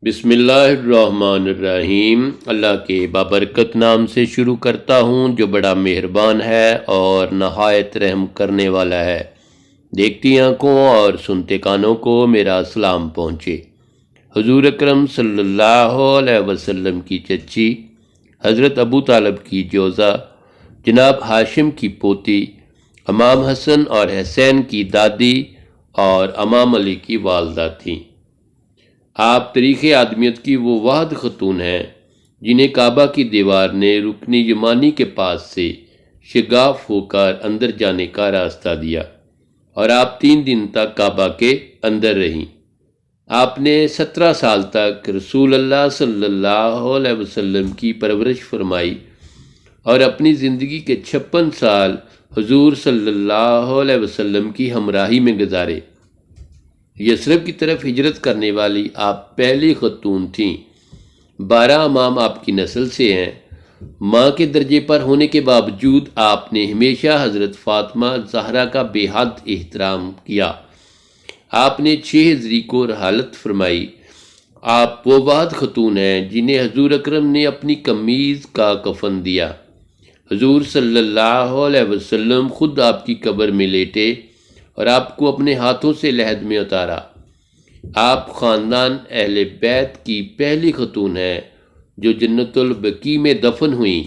بسم اللہ الرحمن الرحیم۔ اللہ کے بابرکت نام سے شروع کرتا ہوں جو بڑا مہربان ہے اور نہایت رحم کرنے والا ہے۔ دیکھتی آنکھوں اور سنتے کانوں کو میرا سلام پہنچے۔ حضور اکرم صلی اللہ علیہ وسلم کی چچی حضرت ابو طالب کی جوزہ جناب ہاشم کی پوتی امام حسن اور حسین کی دادی اور امام علی کی والدہ تھیں۔ آپ تاریخ آدمیت کی وہ واحد خاتون ہیں جنہیں کعبہ کی دیوار نے رکن یمانی کے پاس سے شگاف ہو کر اندر جانے کا راستہ دیا اور آپ 3 دن تک کعبہ کے اندر رہیں۔ آپ نے 17 سال تک رسول اللہ صلی اللہ علیہ وسلم کی پرورش فرمائی اور اپنی زندگی کے 56 سال حضور صلی اللہ علیہ وسلم کی ہمراہی میں گزارے۔ یثرب کی طرف ہجرت کرنے والی آپ پہلی خاتون تھیں۔ 12 امام آپ کی نسل سے ہیں۔ ماں کے درجے پر ہونے کے باوجود آپ نے ہمیشہ حضرت فاطمہ زہرا کا بے حد احترام کیا۔ آپ نے 6 ہجری کو رحالت فرمائی۔ آپ وہ واحد خاتون ہیں جنہیں حضور اکرم نے اپنی قمیض کا کفن دیا۔ حضور صلی اللہ علیہ وسلم خود آپ کی قبر میں لیٹے اور آپ کو اپنے ہاتھوں سے لحد میں اتارا۔ آپ خاندان اہل بیت کی پہلی خاتون ہیں جو جنت البقیع میں دفن ہوئیں۔